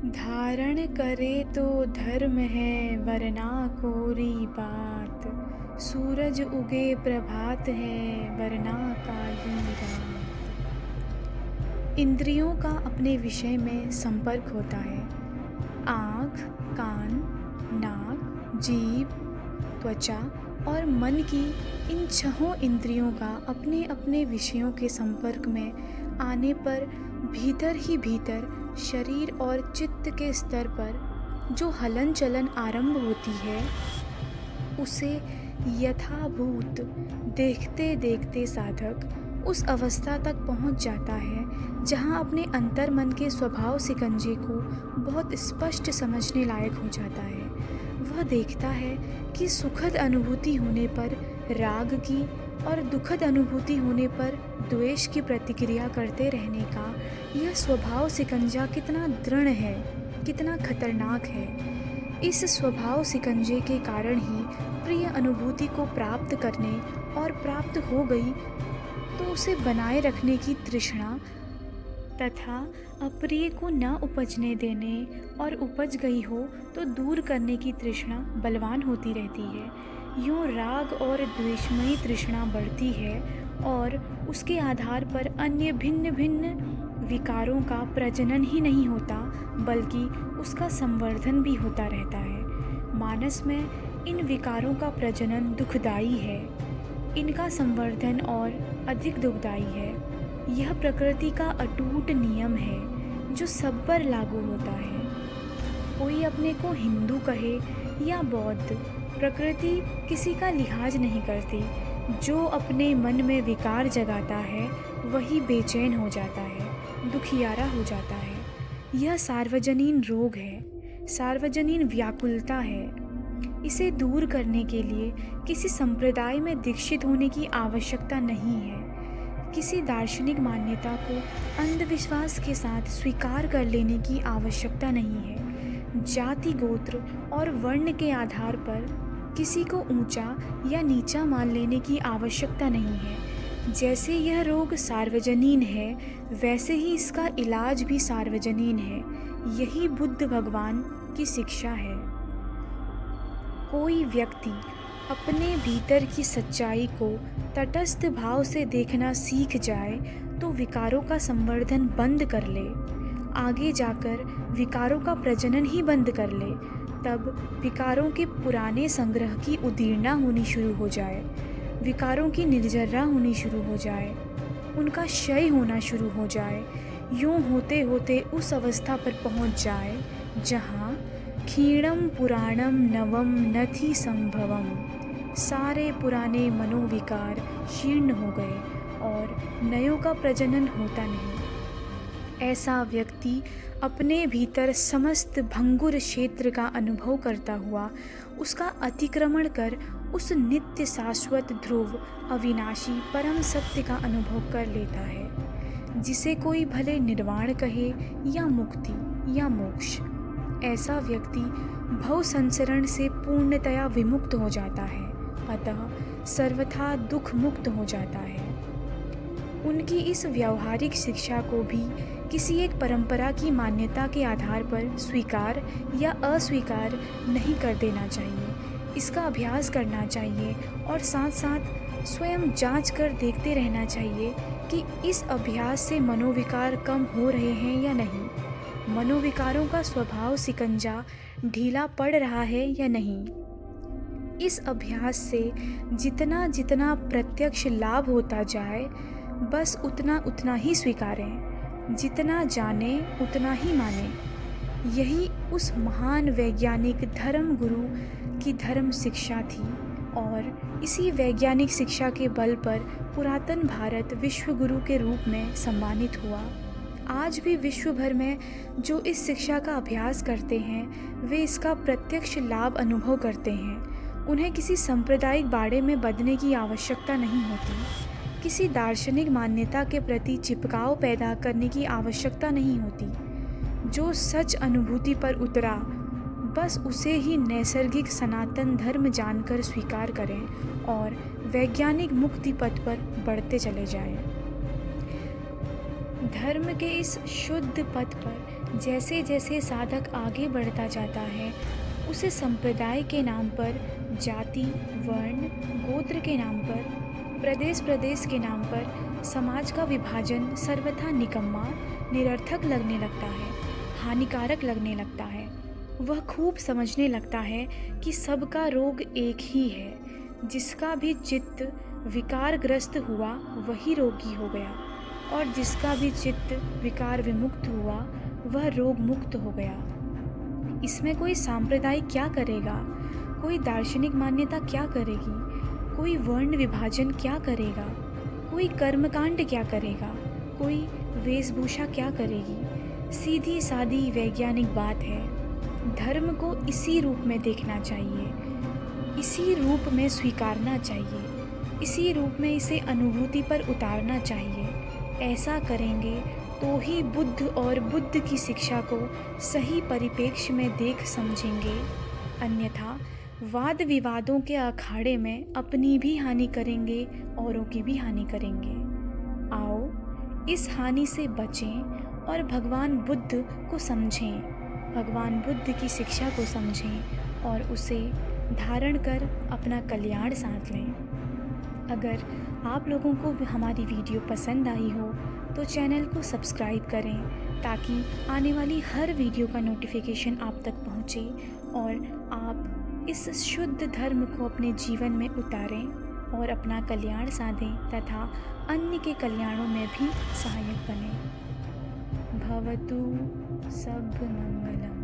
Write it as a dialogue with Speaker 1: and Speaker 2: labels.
Speaker 1: धारण करे तो धर्म है वरना कोरी बात। सूरज उगे प्रभात है वरना काली रात। इंद्रियों का अपने विषय में संपर्क होता है। आँख, कान, नाक, जीभ, त्वचा और मन की इन छहों इंद्रियों का अपने अपने विषयों के संपर्क में आने पर भीतर ही भीतर शरीर और चित्त के स्तर पर जो हलन चलन आरंभ होती है उसे यथाभूत देखते देखते साधक उस अवस्था तक पहुंच जाता है जहां अपने अंतर्मन के स्वभाव सिकंजे को बहुत स्पष्ट समझने लायक हो जाता है। वह देखता है कि सुखद अनुभूति होने पर राग की और दुखद अनुभूति होने पर द्वेष की प्रतिक्रिया करते रहने का यह स्वभाव सिकंजा कितना दृढ़ है, कितना खतरनाक है। इस स्वभाव सिकंजे के कारण ही प्रिय अनुभूति को प्राप्त करने और प्राप्त हो गई तो उसे बनाए रखने की तृष्णा तथा अप्रिय को न उपजने देने और उपज गई हो तो दूर करने की तृष्णा बलवान होती रहती है। यूँ राग और द्वेषमयी तृष्णा बढ़ती है और उसके आधार पर अन्य भिन्न भिन्न विकारों का प्रजनन ही नहीं होता बल्कि उसका संवर्धन भी होता रहता है। मानस में इन विकारों का प्रजनन दुखदायी है, इनका संवर्धन और अधिक दुखदायी है। यह प्रकृति का अटूट नियम है जो सब पर लागू होता है। कोई अपने को हिंदू कहे या बौद्ध, प्रकृति किसी का लिहाज नहीं करती। जो अपने मन में विकार जगाता है वही बेचैन हो जाता है, दुखियारा हो जाता है। यह सार्वजनीन रोग है, सार्वजनीन व्याकुलता है। इसे दूर करने के लिए किसी संप्रदाय में दीक्षित होने की आवश्यकता नहीं है। किसी दार्शनिक मान्यता को अंधविश्वास के साथ स्वीकार कर लेने की आवश्यकता नहीं है। जाति, गोत्र और वर्ण के आधार पर किसी को ऊंचा या नीचा मान लेने की आवश्यकता नहीं है। जैसे यह रोग सार्वजनीन है वैसे ही इसका इलाज भी सार्वजनीन है। यही बुद्ध भगवान की शिक्षा है। कोई व्यक्ति अपने भीतर की सच्चाई को तटस्थ भाव से देखना सीख जाए तो विकारों का संवर्धन बंद कर ले, आगे जाकर विकारों का प्रजनन ही बंद कर ले, तब विकारों के पुराने संग्रह की उदीर्णा होनी शुरू हो जाए, विकारों की निर्जरा होनी शुरू हो जाए, उनका क्षय होना शुरू हो जाए। यूँ होते होते उस अवस्था पर पहुँच जाए जहाँ क्षीणम पुराणम नवम नथि संभवम, सारे पुराने मनोविकार क्षीर्ण हो गए और नयों का प्रजनन होता नहीं। ऐसा व्यक्ति अपने भीतर समस्त भंगुर क्षेत्र का अनुभव करता हुआ उसका अतिक्रमण कर उस नित्य शाश्वत ध्रुव अविनाशी परम सत्य का अनुभव कर लेता है, जिसे कोई भले निर्वाण कहे या मुक्ति या मोक्ष। ऐसा व्यक्ति भव संसरण से पूर्णतया विमुक्त हो जाता है, अतः सर्वथा दुख मुक्त हो जाता है। उनकी इस व्यावहारिक शिक्षा को भी किसी एक परंपरा की मान्यता के आधार पर स्वीकार या अस्वीकार नहीं कर देना चाहिए। इसका अभ्यास करना चाहिए और साथ साथ स्वयं जांच कर देखते रहना चाहिए कि इस अभ्यास से मनोविकार कम हो रहे हैं या नहीं, मनोविकारों का स्वभाव सिकंजा ढीला पड़ रहा है या नहीं। इस अभ्यास से जितना जितना प्रत्यक्ष लाभ होता जाए बस उतना उतना ही स्वीकारें, जितना जाने उतना ही माने। यही उस महान वैज्ञानिक धर्म गुरु की धर्म शिक्षा थी और इसी वैज्ञानिक शिक्षा के बल पर पुरातन भारत विश्व गुरु के रूप में सम्मानित हुआ। आज भी विश्व भर में जो इस शिक्षा का अभ्यास करते हैं वे इसका प्रत्यक्ष लाभ अनुभव करते हैं। उन्हें किसी सांप्रदायिक बाड़े में बंधने की आवश्यकता नहीं होती, किसी दार्शनिक मान्यता के प्रति चिपकाव पैदा करने की आवश्यकता नहीं होती। जो सच अनुभूति पर उतरा बस उसे ही नैसर्गिक सनातन धर्म जानकर स्वीकार करें और वैज्ञानिक मुक्ति पथ पर बढ़ते चले जाएं। धर्म के इस शुद्ध पथ पर जैसे जैसे साधक आगे बढ़ता जाता है, उसे संप्रदाय के नाम पर, जाति, वर्ण, गोत्र के नाम पर, प्रदेश प्रदेश के नाम पर समाज का विभाजन सर्वथा निकम्मा, निरर्थक लगने लगता है, हानिकारक लगने लगता है। वह खूब समझने लगता है कि सबका रोग एक ही है। जिसका भी चित्त विकारग्रस्त हुआ वही रोगी हो गया, और जिसका भी चित्त विकार विमुक्त हुआ वह रोग मुक्त हो गया। इसमें कोई सांप्रदाय क्या करेगा, कोई दार्शनिक मान्यता क्या करेगी, कोई वर्ण विभाजन क्या करेगा, कोई कर्मकांड क्या करेगा, कोई वेशभूषा क्या करेगी। सीधी सादी वैज्ञानिक बात है। धर्म को इसी रूप में देखना चाहिए, इसी रूप में स्वीकारना चाहिए, इसी रूप में इसे अनुभूति पर उतारना चाहिए। ऐसा करेंगे तो ही बुद्ध और बुद्ध की शिक्षा को सही परिप्रेक्ष्य में देख समझेंगे। अन्यथा वाद विवादों के अखाड़े में अपनी भी हानि करेंगे, औरों की भी हानि करेंगे। आओ इस हानि से बचें और भगवान बुद्ध को समझें, भगवान बुद्ध की शिक्षा को समझें और उसे धारण कर अपना कल्याण साध लें। अगर आप लोगों को हमारी वीडियो पसंद आई हो तो चैनल को सब्सक्राइब करें, ताकि आने वाली हर वीडियो का नोटिफिकेशन आप तक पहुंचे और आप इस शुद्ध धर्म को अपने जीवन में उतारें और अपना कल्याण साधें तथा अन्य के कल्याणों में भी सहायक बनें। भवतु सब मंगलम।